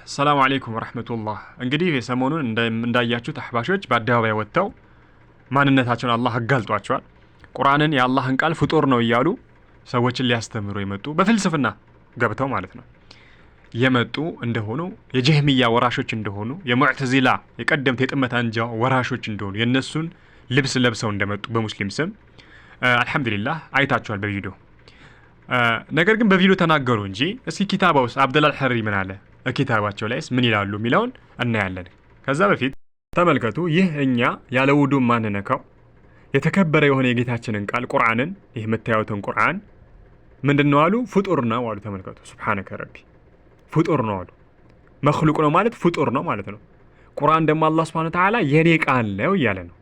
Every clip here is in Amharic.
ሰላም አለይኩም ወራህመቱላህ። እንግዲህ ሰሞኑን እንዳያችሁት አህባሾች በአደባባይ ወጥተው ማንነታቸውን አላህ አጋልጧቸዋል። ቁርአንን የአላህን ቃል ፍጡር ነው እያሉ ሰዎችን ሊያስተምሩ የመጡ በፍልስፍና ገብተው ማለት ነው የመጡ እንደሆኑ የጀህሚያ ወራሾች እንደሆኑ የሙዕተዚላ የቀደምት የጥመት አንጃ ወራሾች እንደሆኑ የነሱን ልብስ ለብሰው እንደመጡ በሙስሊም ስም አልሐምዱሊላህ አይታችኋል በቪዲዮ። ነገር ግን በቪዲዮ ተናገሩ እንጂ እስኪ ኪታባውስ አብደል አልሐረሪ ምን አለ ኪታባቸው ላይስ ምን ይላሉ የሚለውን እናያለን። ከዛ በፊት ተመልከቱ። ይህ እኛ ያለ ውዱ ማንነካው የተከበረ የሆነ የጌታችንን ቃል ቁርአንን ይህ የምታዩትን ቁርአን ምንድነው አሉ? ፍጡር ነው አሉ። ተመልከቱ። ሱብሃነከ ረቢ ፍጡር ነው አሉ። መክሉቅ ነው ማለት ፍጡር ነው ማለት ነው። ቁርአን ደግሞ አላህ ሱብሃነሁ ወተዓላ የኔ ቃል ነው እያለ ነው።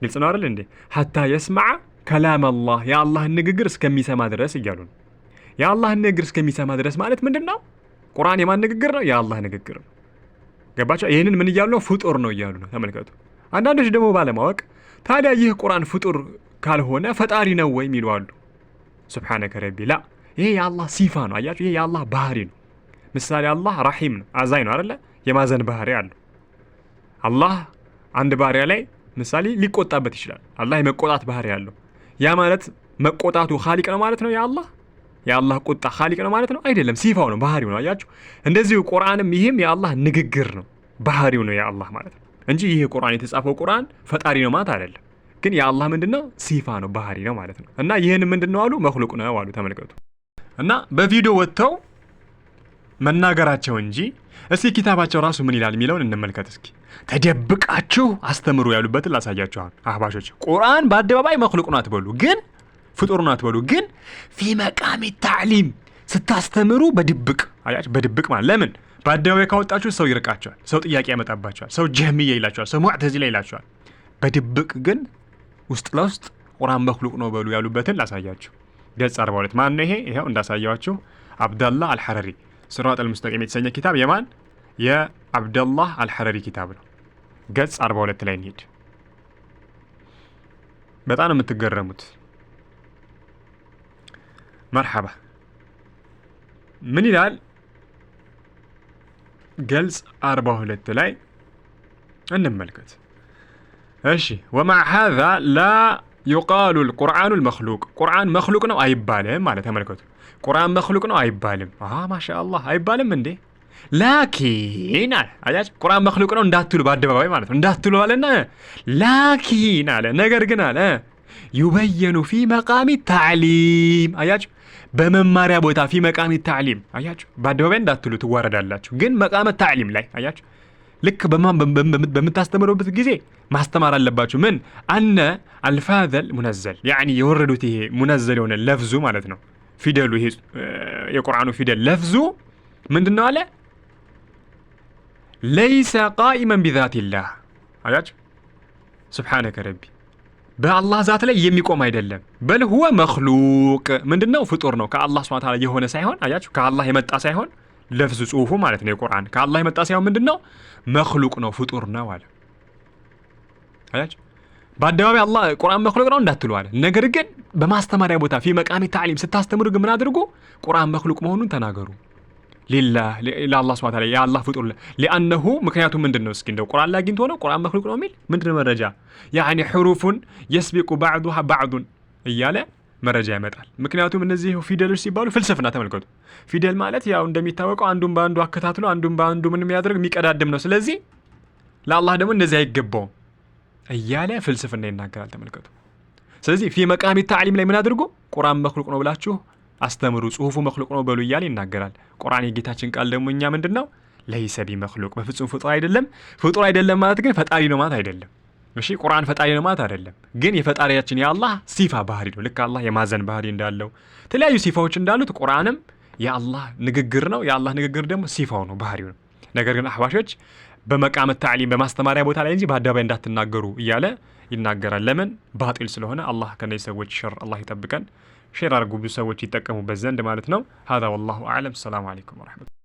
ግልጽ ነው አይደል እንዴ? ሐታ የስማዕ ከላም አላህ የአላህን ንግግር እስከሚሰማ ድረስ እያሉ ነው። የአላህን ንግግር እስከሚሰማ ድረስ ማለት ምንድነው? ቁርአን የማን ንግግር ነው? የአላህ ንግግር ነው። ገባቸው? ይህንን ምን እያሉ ነው? ፍጡር ነው እያሉ ነው። ተመልከቱ። አንዳንዶች ደግሞ ባለማወቅ ታዲያ ይህ ቁርአን ፍጡር ካልሆነ ፈጣሪ ነው ወይ የሚሉ አሉ። ሱብሃነከ ረቢ ላ፣ ይሄ የአላህ ሲፋ ነው። አያችሁ፣ ይሄ የአላህ ባህሪ ነው። ምሳሌ አላህ ረሂም ነው፣ አዛኝ ነው አይደለ? የማዘን ባህሪ አለው። አላህ አንድ ባሪያ ላይ ምሳሌ ሊቆጣበት ይችላል። አላህ የመቆጣት ባህሪ አለው። ያ ማለት መቆጣቱ ኻሊቅ ነው ማለት ነው? የአላህ ቁጣ ኻሊቅ ነው ማለት ነው? አይደለም፣ ሲፋው ነው፣ ባህሪው ነው። አያችሁ፣ እንደዚሁ ቁርአንም ይህም የአላህ ንግግር ነው፣ ባህሪው ነው የአላህ ማለት ነው እንጂ ይህ ቁርአን የተጻፈው ቁርአን ፈጣሪ ነው ማለት አይደለም። ግን የአላህ ምንድነው? ሲፋ ነው፣ ባህሪ ነው ማለት ነው። እና ይህን ምንድነው አሉ? መክሉቅ ነው አሉ። ተመልከቱ። እና በቪዲዮ ወጥተው መናገራቸው እንጂ እስኪ ኪታባቸው ራሱ ምን ይላል የሚለውን እንመልከት እስኪ። ተደብቃችሁ አስተምሩ ያሉበትን ላሳያችሁ። አህባሾች ቁርአን በአደባባይ መክሉቅ ነው አትበሉ፣ ግን ፍጡር ነው አትበሉ፣ ግን ፊ መቃሚ ታዕሊም ስታስተምሩ በድብቅ አያችሁ። በድብቅ ማለት ለምን? በአደባባይ ካወጣችሁ ሰው ይርቃቸዋል፣ ሰው ጥያቄ ያመጣባቸዋል፣ ሰው ጀህሚያ ይላቸዋል፣ ሰው ሙዕተዚላ ይላቸዋል። በድብቅ ግን ውስጥ ለውስጥ ቁርአን መክሉቅ ነው በሉ ያሉበትን ላሳያችሁ። ገጽ 42 ማን ነው ይሄ? ይሄው እንዳሳያችሁ አብደላህ አልሐረሪ ሲራጠል ሙስተቂም የተሰኘ ኪታብ የማን? የአብደላህ አልሐረሪ ኪታብ ነው። ገጽ 42 ላይ እንሂድ። በጣም ነው የምትገረሙት። መርሐባ ምን ይላል? ገጽ 42 ላይ እንመልከት። እሺ ወማዕ ሃዛ ላ ዩቃሉ ልቁርአኑ ልመክሉቅ ቁርአን መክሉቅ ነው አይባልም ማለት። ተመልከቱ። ቁርአን መክሉቅ ነው አይባልም። ማሻአላህ አይባልም እንዴ? ላኪን አለ አያችሁ፣ ቁርአን መክሉቅ ነው እንዳትሉ በአደባባይ ማለት ነው እንዳትሉ አለና፣ ላኪን አለ ነገር ግን አለ ዩበየኑ ፊ መቃሚ ታዕሊም አያችሁ፣ በመማሪያ ቦታ ፊ መቃሚ ታዕሊም አያችሁ፣ በአደባባይ እንዳትሉ ትዋረዳላችሁ። ግን መቃመ ታዕሊም ላይ አያችሁ፣ ልክ በምታስተምሩበት ጊዜ ማስተማር አለባችሁ። ምን አነ አልፋዘል ሙነዘል ያኒ የወረዱት ይሄ ሙነዘል የሆነ ለፍዙ ማለት ነው። ፊደሉ ይሄ የቁርአኑ ፊደል ለፍዙ ምንድነው አለ? ለይሰ ቃኢመን ቢዛቲላህ አያችሁ፣ ሱብሃነከ ረቢ በአላህ ዛት ላይ የሚቆም አይደለም። በል ሁወ መክሉቅ ምንድነው? ፍጡር ነው፣ ከአላህ ሱብሃነሁ ወተዓላ የሆነ ሳይሆን አያችሁ፣ ከአላህ የመጣ ሳይሆን ለፍዙ ጽሁፉ ማለት ነው የቁርአን ከአላህ የመጣ ሳይሆን ምንድነው? መክሉቅ ነው፣ ፍጡር ነው አለ። አያችሁ፣ በአደባባይ አላህ ቁርአን መክሉቅ ነው እንዳትሉ አለ። ነገር ግን በማስተማሪያ ቦታ ፊ መቃሚ ታዕሊም ስታስተምሩ ግን ምን አድርጉ? ቁርአን መክሉቅ መሆኑን ተናገሩ። ሊላህ ለአላህ ሱብሃነሁ ወተዓላ የአላህ ፍጡር ሊአነሁ ምክንያቱም ምንድነው? እስኪ እንደው ቁርአን ላይ አግኝቶ ነው ቁርአን መክሉቅ ነው የሚል ምንድነው መረጃ? ያኒ ሕሩፉን የስቢቁ ባዕዱሃ ባዕዱን እያለ መረጃ ያመጣል። ምክንያቱም እነዚህ ፊደሎች ሲባሉ ፍልስፍና ተመልከቱ። ፊደል ማለት ያው እንደሚታወቀው አንዱን በአንዱ አከታትሎ አንዱን በአንዱ ምን የሚያደርግ የሚቀዳድም ነው። ስለዚህ ለአላህ ደግሞ እንደዚህ አይገባውም እያለ ፍልስፍና ይናገራል። ተመልከቱ። ስለዚህ ፊ መቃሚ ታዕሊም ላይ ምን አድርጉ? ቁርአን መክሉቅ ነው ብላችሁ አስተምሩ፣ ጽሁፉ መክሉቅ ነው በሉ እያለ ይናገራል። ቁርአን የጌታችን ቃል ደግሞ እኛ ምንድነው? ለይሰ ቢመክሉቅ በፍጹም ፍጡር አይደለም። ፍጡር አይደለም ማለት ግን ፈጣሪ ነው ማለት አይደለም። እሺ ቁርአን ፈጣሪ ነው ማለት አይደለም። ግን የፈጣሪያችን የአላህ ሲፋ ባህሪ ነው። ልክ አላህ የማዘን ባህሪ እንዳለው የተለያዩ ሲፋዎች እንዳሉት ቁርአንም የአላህ ንግግር ነው። የአላህ ንግግር ደግሞ ሲፋው ነው፣ ባህሪው ነው። ነገር ግን አህባሾች በመቃመ ታዕሊም በማስተማሪያ ቦታ ላይ እንጂ በአደባባይ እንዳትናገሩ እያለ ይናገራል። ለምን? ባጢል ስለሆነ። አላህ ከነዚህ ሰዎች ሸር አላህ ይጠብቀን። ሼር አድርጉ ብዙ ሰዎች ይጠቀሙበት ዘንድ ማለት ነው። هذا والله أعلم. السلام عليكم ورحمة الله.